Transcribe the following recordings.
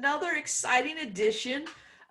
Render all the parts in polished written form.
another exciting edition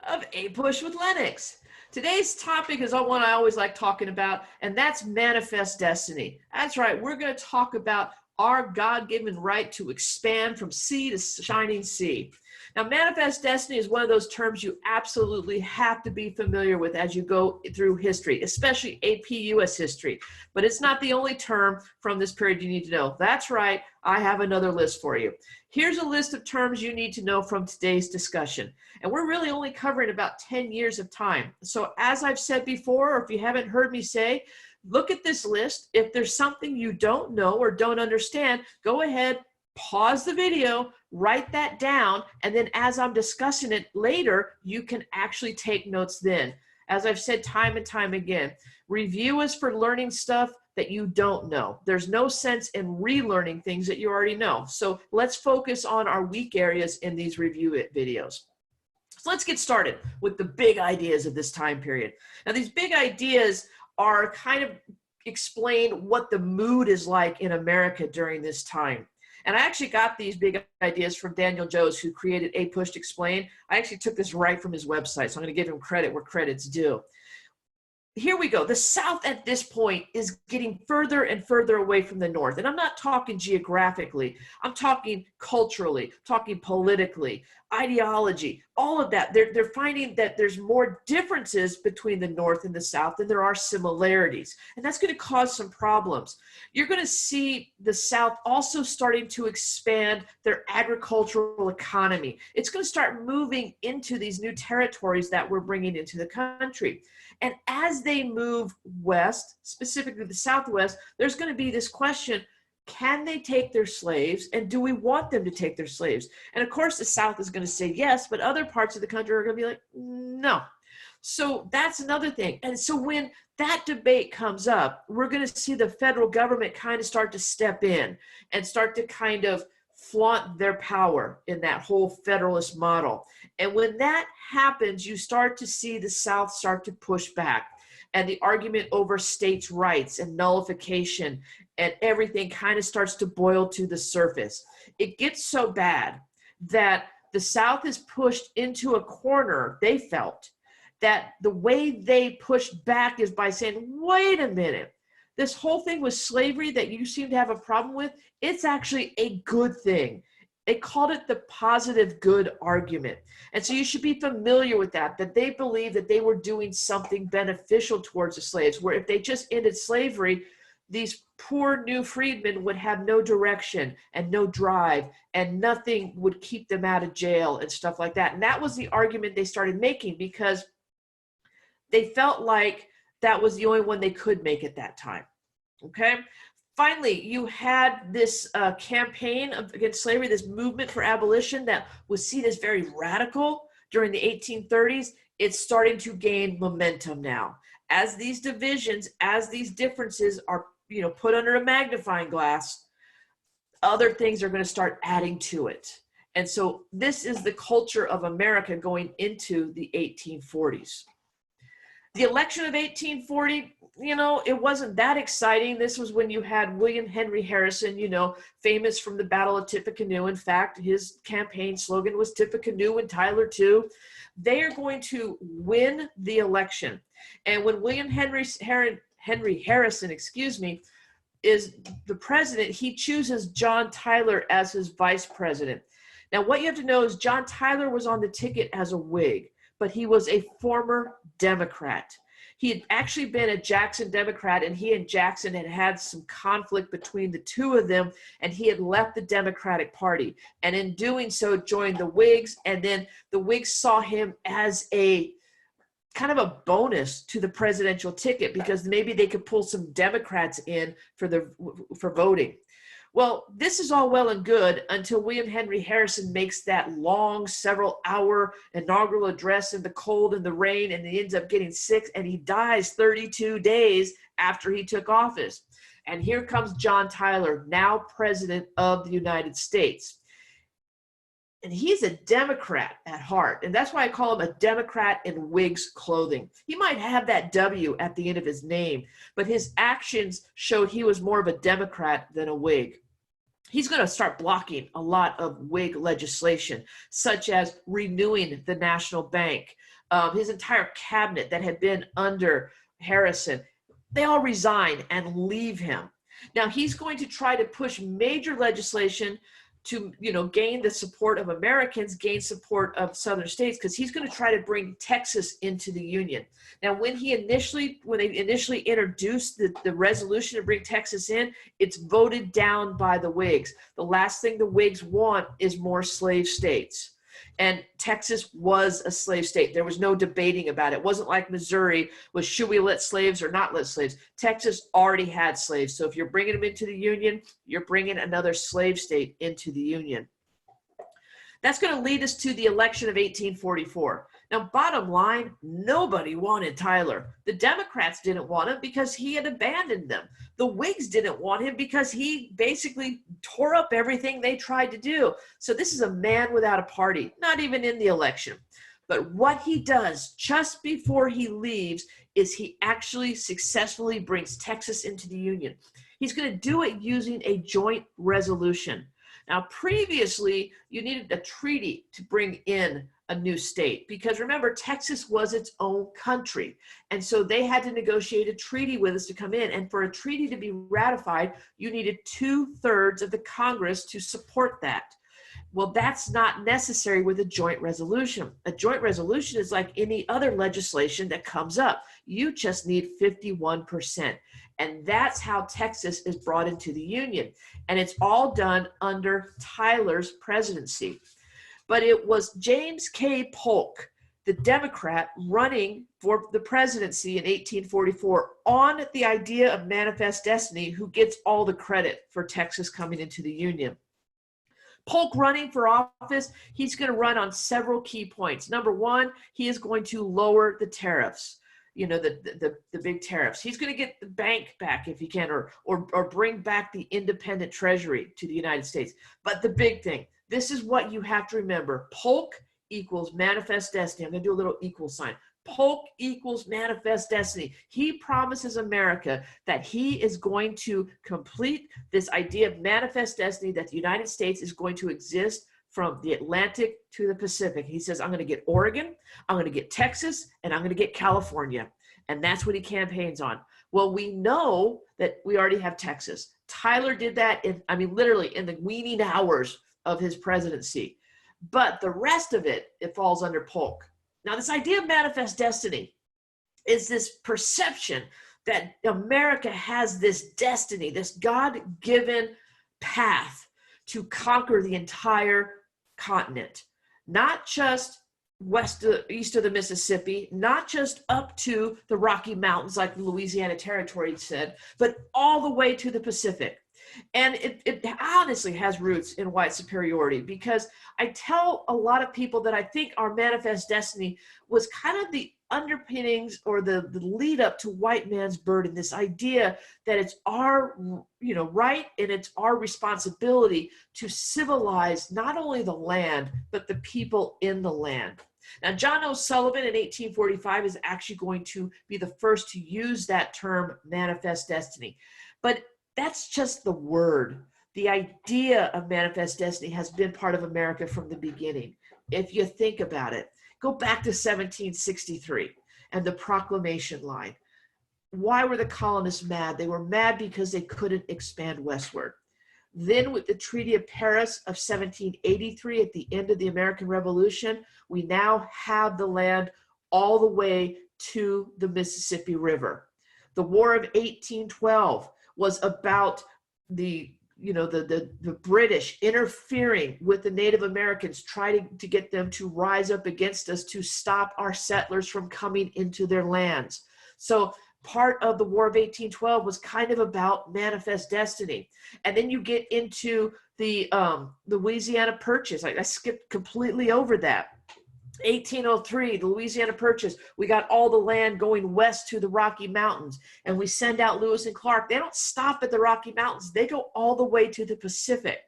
of A Push with Lennox. Today's topic is one I always like talking about, and that's manifest destiny. That's right, we're going to talk about our God-given right to expand from sea to shining sea. Now, manifest destiny is one of those terms you absolutely have to be familiar with as you go through history, especially AP US history. But it's not the only term from this period you need to know. That's right, I have another list for you. Here's a list of terms you need to know from today's discussion. And we're really only covering about 10 years of time. So as I've said before, or if you haven't heard me say, look at this list. If there's something you don't know or don't understand, go ahead, pause the video, write that down, and then as I'm discussing it later, you can actually take notes then. As I've said time and time again, review is for learning stuff that you don't know. There's no sense in relearning things that you already know. So let's focus on our weak areas in these review videos. So let's get started with the big ideas of this time period. Now, these big ideas are kind of explain what the mood is like in America during this time. And I actually got these big ideas from Daniel Joes, who created A Push to Explain. I actually took this right from his website, so I'm going to give him credit where credit's due. Here we go. The South at this point is getting further and further away from the North. And I'm not talking geographically. I'm talking culturally, talking politically, ideology, all of that. They're finding that there's more differences between the North and the South than there are similarities. And that's going to cause some problems. You're going to see the South also starting to expand their agricultural economy. It's going to start moving into these new territories that we're bringing into the country. And as they move west, specifically the Southwest, there's going to be this question, can they take their slaves, and do we want them to take their slaves? And of course, the South is going to say yes, but other parts of the country are going to be like, no. So that's another thing. And so when that debate comes up, we're going to see the federal government kind of start to step in and start to kind of flaunt their power in that whole federalist model. And when that happens, you start to see the South start to push back, and the argument over states' rights and nullification and everything kind of starts to boil to the surface. It gets so bad that the South is pushed into a corner, they felt, that the way they pushed back is by saying, wait a minute, this whole thing with slavery that you seem to have a problem with, it's actually a good thing. They called it the positive good argument. And so you should be familiar with that they believed that they were doing something beneficial towards the slaves, where if they just ended slavery, these poor new freedmen would have no direction and no drive, and nothing would keep them out of jail and stuff like that. And that was the argument they started making, because they felt like that was the only one they could make at that time. Okay. Finally, you had this campaign against slavery, this movement for abolition that was seen as very radical during the 1830s. It's starting to gain momentum now. As these divisions, as these differences are, put under a magnifying glass, other things are going to start adding to it. And so this is the culture of America going into the 1840s. The election of 1840, it wasn't that exciting. This was when you had William Henry Harrison, famous from the Battle of Tippecanoe. In fact, his campaign slogan was Tippecanoe and Tyler too. They are going to win the election. And when William Henry Harrison, is the president, he chooses John Tyler as his vice president. Now, what you have to know is John Tyler was on the ticket as a Whig, but he was a former Democrat. He had actually been a Jackson Democrat, and he and Jackson had had some conflict between the two of them, and he had left the Democratic Party. And in doing so, joined the Whigs, and then the Whigs saw him as a kind of a bonus to the presidential ticket, because maybe they could pull some Democrats in for voting. Well, this is all well and good until William Henry Harrison makes that long, several-hour inaugural address in the cold and the rain, and he ends up getting sick, and he dies 32 days after he took office. And here comes John Tyler, now president of the United States. And he's a Democrat at heart, and that's why I call him a Democrat in Whig's clothing. He might have that W at the end of his name, but his actions showed he was more of a Democrat than a Whig. he's going to start blocking a lot of Whig legislation, such as renewing the national bank. His entire cabinet that had been under Harrison, they all resign and leave him. Now he's going to try to push major legislation to, gain the support of Americans, gain support of southern states, because he's going to try to bring Texas into the Union. Now, when they initially introduced the resolution to bring Texas in, it's voted down by the Whigs. The last thing the Whigs want is more slave states. And Texas was a slave state. There was no debating about it. It wasn't like Missouri was, should we let slaves or not let slaves? Texas already had slaves. So if you're bringing them into the Union, you're bringing another slave state into the Union. That's going to lead us to the election of 1844. Now, bottom line, nobody wanted Tyler. The Democrats didn't want him because he had abandoned them. The Whigs didn't want him because he basically tore up everything they tried to do. So this is a man without a party, not even in the election. But what he does just before he leaves is he actually successfully brings Texas into the Union. He's going to do it using a joint resolution. Now, previously, you needed a treaty to bring in a new state because remember, Texas was its own country. And so they had to negotiate a treaty with us to come in. And for a treaty to be ratified, you needed 2/3 of the Congress to support that. Well, that's not necessary with a joint resolution. A joint resolution is like any other legislation that comes up. You just need 51%. And that's how Texas is brought into the Union. And it's all done under Tyler's presidency. But it was James K. Polk, the Democrat, running for the presidency in 1844 on the idea of manifest destiny, who gets all the credit for Texas coming into the Union. Polk running for office, he's going to run on several key points. Number one, he is going to lower the tariffs. The big tariffs. He's going to get the bank back if he can, or bring back the independent treasury to the United States. But the big thing, this is what you have to remember. Polk equals manifest destiny. I'm going to do a little equal sign. Polk equals manifest destiny. He promises America that he is going to complete this idea of manifest destiny, that the United States is going to exist from the Atlantic to the Pacific. He says, I'm going to get Oregon, I'm going to get Texas, and I'm going to get California. And that's what he campaigns on. Well, we know that we already have Texas. Tyler did that literally in the weaning hours of his presidency. But the rest of it falls under Polk. Now, this idea of manifest destiny is this perception that America has this destiny, this God-given path to conquer the entire continent, not just east of the Mississippi, not just up to the Rocky Mountains like the Louisiana Territory said, but all the way to the Pacific. And it honestly has roots in white superiority, because I tell a lot of people that I think our manifest destiny was kind of the underpinnings or the lead up to white man's burden, this idea that it's our right and it's our responsibility to civilize not only the land, but the people in the land. Now, John O'Sullivan in 1845 is actually going to be the first to use that term manifest destiny. But that's just the word. The idea of manifest destiny has been part of America from the beginning. If you think about it, go back to 1763 and the Proclamation Line. Why were the colonists mad? They were mad because they couldn't expand westward. Then with the Treaty of Paris of 1783 at the end of the American Revolution, we now have the land all the way to the Mississippi River. The War of 1812 was about the British interfering with the Native Americans, trying to get them to rise up against us to stop our settlers from coming into their lands. So part of the War of 1812 was kind of about manifest destiny. And then you get into the Louisiana Purchase. I skipped completely over that. 1803, the Louisiana Purchase, we got all the land going west to the Rocky Mountains, and we send out Lewis and Clark. They don't stop at the Rocky Mountains. They go all the way to the Pacific.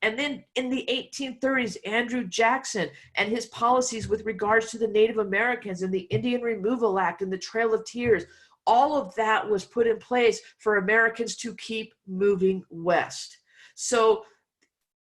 And then in the 1830s, Andrew Jackson and his policies with regards to the Native Americans and the Indian Removal Act and the Trail of Tears, all of that was put in place for Americans to keep moving west. So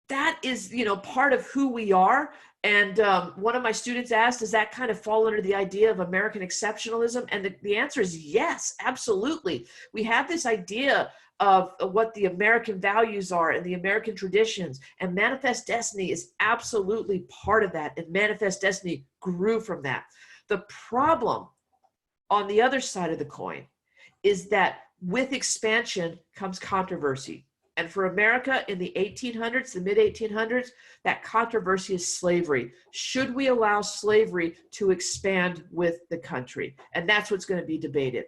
that is, you know, part of who we are. And one of my students asked, does that kind of fall under the idea of American exceptionalism? And the answer is yes, absolutely. We have this idea of what the American values are and the American traditions, and Manifest Destiny is absolutely part of that. And Manifest Destiny grew from that. The problem on the other side of the coin is that with expansion comes controversy. And for America in the 1800s, the mid 1800s, that controversy is slavery. Should we allow slavery to expand with the country? And that's what's going to be debated.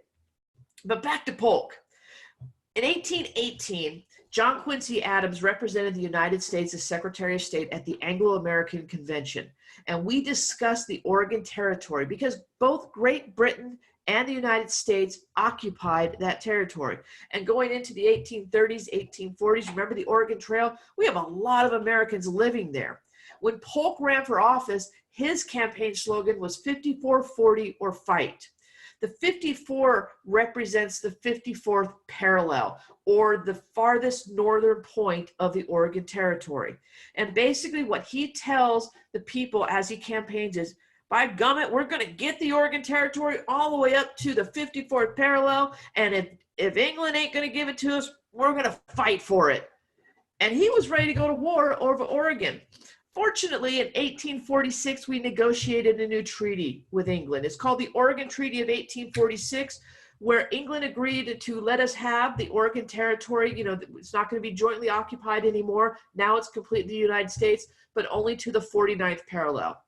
But back to Polk. In 1818, John Quincy Adams represented the United States as Secretary of State at the Anglo-American Convention. And we discussed the Oregon Territory because both Great Britain and the United States occupied that territory. And going into the 1830s, 1840s, remember the Oregon Trail? We have a lot of Americans living there. When Polk ran for office, his campaign slogan was 54-40 or fight. The 54 represents the 54th parallel, or the farthest northern point of the Oregon Territory. And basically what he tells the people as he campaigns is, by gummit, we're going to get the Oregon Territory all the way up to the 54th parallel, and if England ain't going to give it to us, we're going to fight for it. And he was ready to go to war over Oregon. Fortunately, in 1846, we negotiated a new treaty with England. It's called the Oregon Treaty of 1846, where England agreed to let us have the Oregon Territory. You know, it's not going to be jointly occupied anymore. Now it's completely the United States, but only to the 49th parallel.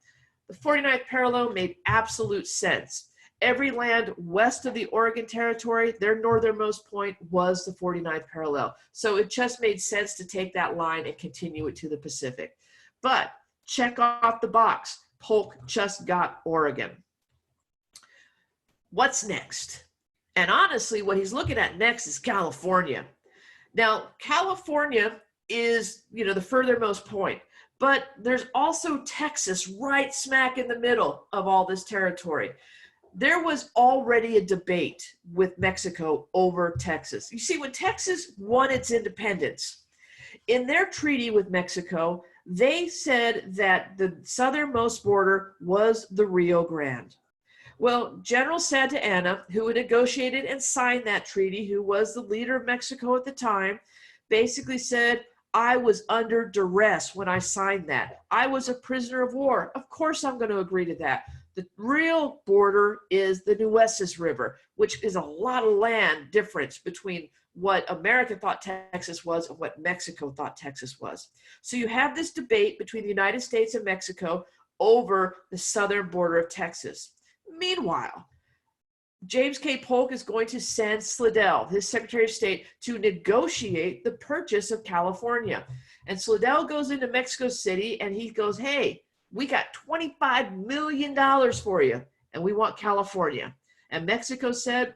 The 49th parallel made absolute sense. Every land west of the Oregon Territory, their northernmost point was the 49th parallel. So it just made sense to take that line and continue it to the Pacific. But check off the box. Polk just got Oregon. What's next? And honestly, what he's looking at next is California. Now, California is, you know, the furthermost point. But there's also Texas right smack in the middle of all this territory. There was already a debate with Mexico over Texas. You see, when Texas won its independence, in their treaty with Mexico, they said that the southernmost border was the Rio Grande. Well, General Santa Anna, who had negotiated and signed that treaty, who was the leader of Mexico at the time, basically said, I was under duress when I signed that. I was a prisoner of war. Of course I'm going to agree to that. The real border is the Nueces River, which is a lot of land difference between what America thought Texas was and what Mexico thought Texas was. So you have this debate between the United States and Mexico over the southern border of Texas. Meanwhile, James K. Polk is going to send Slidell, his Secretary of State, to negotiate the purchase of California. And Slidell goes into Mexico City and he goes, hey, we got $25 million for you and we want California. And Mexico said,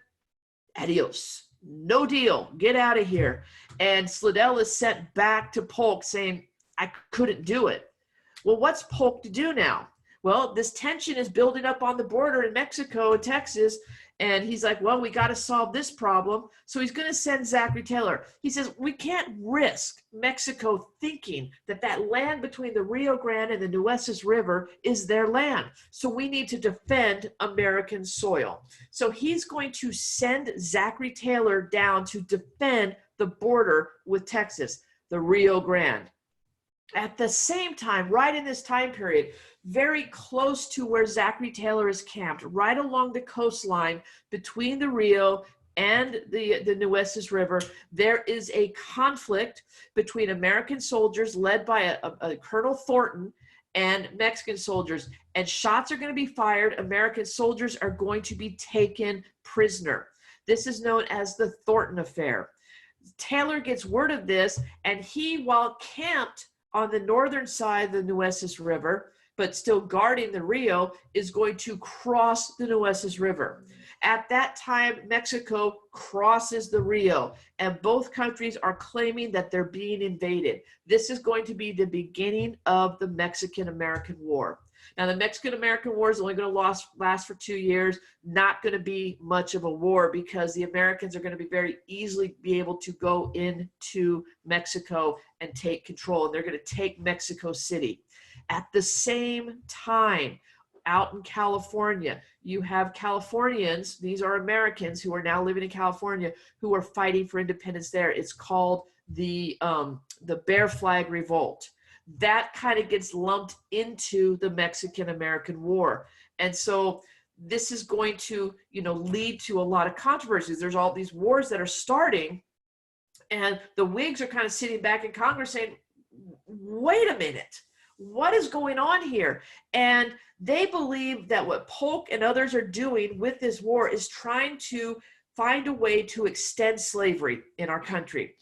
adios, no deal, get out of here. And Slidell is sent back to Polk saying, I couldn't do it. Well, what's Polk to do now? Well, this tension is building up on the border in Mexico and Texas. And he's like, well, we got to solve this problem. So he's going to send Zachary Taylor. He says, we can't risk Mexico thinking that that land between the Rio Grande and the Nueces River is their land. So we need to defend American soil. So he's going to send Zachary Taylor down to defend the border with Texas, the Rio Grande. At the same time, right in this time period, very close to where Zachary Taylor is camped, right along the coastline between the Rio and the Nueces River, there is a conflict between American soldiers led by a Colonel Thornton and Mexican soldiers, and shots are going to be fired. American soldiers are going to be taken prisoner. This is known as the Thornton Affair. Taylor gets word of this, and he, while camped on the northern side of the Nueces River, but still guarding the Rio, is going to cross the Nueces River. At that time, Mexico crosses the Rio, and both countries are claiming that they're being invaded. This is going to be the beginning of the Mexican-American War. Now, the Mexican-American War is only going to last for 2 years, not going to be much of a war because the Americans are going to be very easily be able to go into Mexico and take control, and they're going to take Mexico City. At the same time, out in California, you have Californians, these are Americans who are now living in California, who are fighting for independence there. It's called the Bear Flag Revolt. That kind of gets lumped into the Mexican-American War. And so this is going to, lead to a lot of controversies. There's all these wars that are starting, and the Whigs are kind of sitting back in Congress saying, wait a minute, what is going on here? And they believe that what Polk and others are doing with this war is trying to find a way to extend slavery in our country.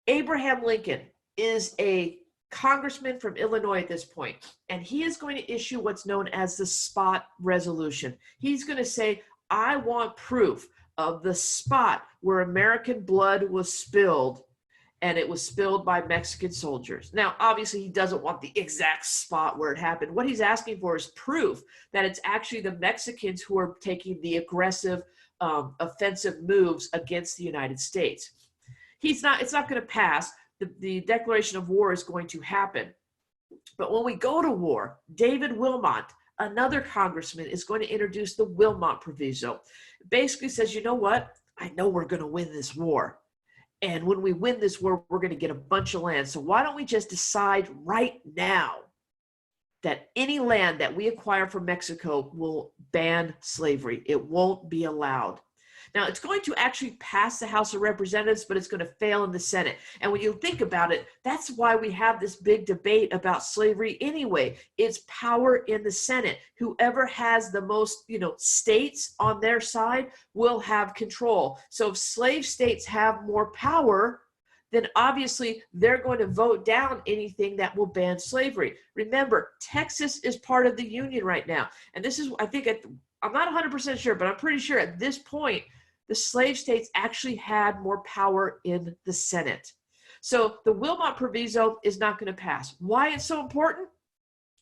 Abraham Lincoln is a congressman from Illinois at this point, and he is going to issue what's known as the spot resolution. He's going to say, I want proof of the spot where American blood was spilled, and it was spilled by Mexican soldiers. Now, obviously, he doesn't want the exact spot where it happened. What he's asking for is proof that it's actually the Mexicans who are taking the aggressive, offensive moves against the United States. It's not going to pass. The declaration of war is going to happen. But when we go to war, David Wilmot, another congressman, is going to introduce the Wilmot Proviso. It basically says, you know what? I know we're going to win this war. And when we win this war, we're going to get a bunch of land. So why don't we just decide right now that any land that we acquire from Mexico will ban slavery? It won't be allowed. Now, it's going to actually pass the House of Representatives, but it's going to fail in the Senate. And when you think about it, that's why we have this big debate about slavery anyway. It's power in the Senate. Whoever has the most, states on their side will have control. So if slave states have more power, then obviously they're going to vote down anything that will ban slavery. Remember, Texas is part of the Union right now. And this is, I think, I'm not 100% sure, but I'm pretty sure at this point, the slave states actually had more power in the Senate. So the Wilmot Proviso is not going to pass. Why it's so important?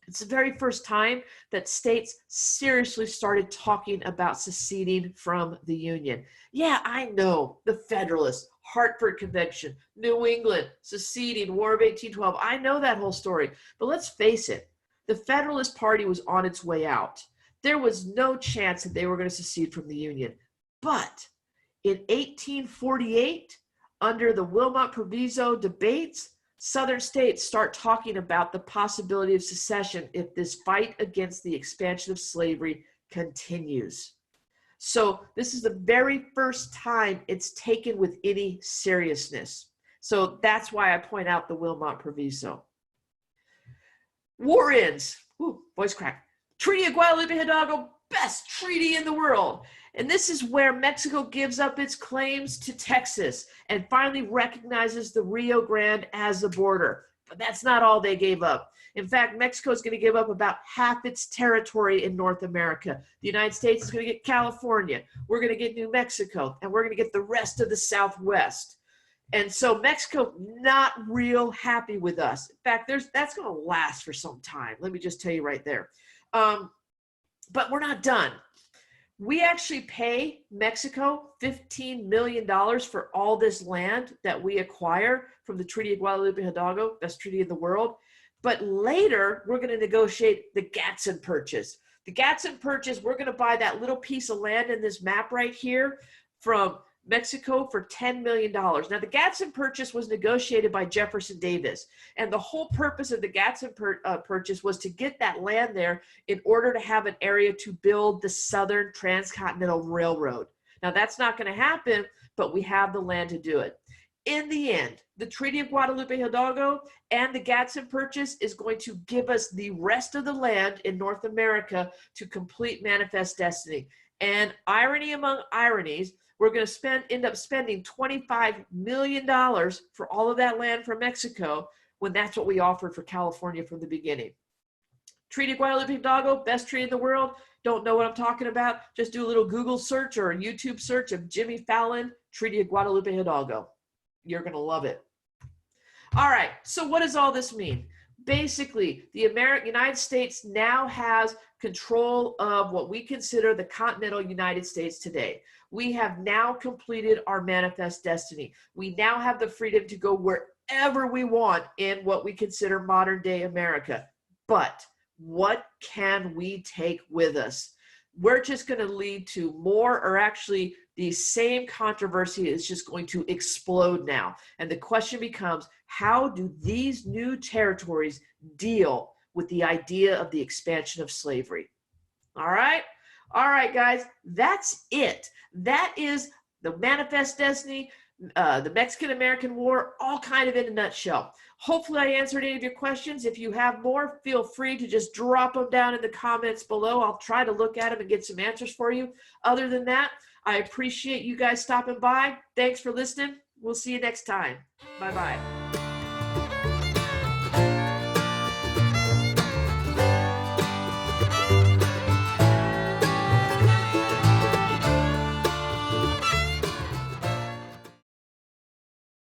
It's the very first time that states seriously started talking about seceding from the Union. Yeah, I know, the Federalists, Hartford Convention, New England, seceding, War of 1812. I know that whole story. But let's face it, the Federalist Party was on its way out. There was no chance that they were going to secede from the Union. But in 1848, under the Wilmot Proviso debates, Southern states start talking about the possibility of secession if this fight against the expansion of slavery continues. So this is the very first time it's taken with any seriousness. So that's why I point out the Wilmot Proviso. War ends. Ooh, voice crack. Treaty of Guadalupe Hidalgo, best treaty in the world. And this is where Mexico gives up its claims to Texas and finally recognizes the Rio Grande as the border. But that's not all they gave up. In fact, Mexico is going to give up about half its territory in North America. The United States is going to get California. We're going to get New Mexico, and we're going to get the rest of the Southwest. And so Mexico, not real happy with us. In fact, that's going to last for some time. Let me just tell you right there. But we're not done. We actually pay Mexico $15 million for all this land that we acquire from the Treaty of Guadalupe Hidalgo, best treaty in the world. But later, we're going to negotiate the Gatson Purchase. The Gatson Purchase, we're going to buy that little piece of land in this map right here from Mexico for $10 million. Now, the Gatson Purchase was negotiated by Jefferson Davis, and the whole purpose of the Gatson Purchase was to get that land there in order to have an area to build the Southern Transcontinental Railroad. Now, that's not going to happen, but we have the land to do it. In the end, the Treaty of Guadalupe Hidalgo and the Gatson Purchase is going to give us the rest of the land in North America to complete Manifest Destiny. And irony among ironies, we're going to end up spending $25 million for all of that land from Mexico when that's what we offered for California from the beginning. Treaty of Guadalupe Hidalgo, best treaty in the world. Don't know what I'm talking about? Just do a little Google search or a YouTube search of Jimmy Fallon, Treaty of Guadalupe Hidalgo. You're going to love it. All right, so what does all this mean? Basically, the United States now has control of what we consider the continental United States today. We have now completed our manifest destiny. We now have the freedom to go wherever we want in what we consider modern day America. But what can we take with us? We're just going to lead to more, or actually the same controversy is just going to explode now. And the question becomes, how do these new territories deal with the idea of the expansion of slavery? All right? All right, guys, that's it. That is the Manifest Destiny, the Mexican-American War, all kind of in a nutshell. Hopefully I answered any of your questions. If you have more, feel free to just drop them down in the comments below. I'll try to look at them and get some answers for you. Other than that, I appreciate you guys stopping by. Thanks for listening. We'll see you next time. Bye-bye.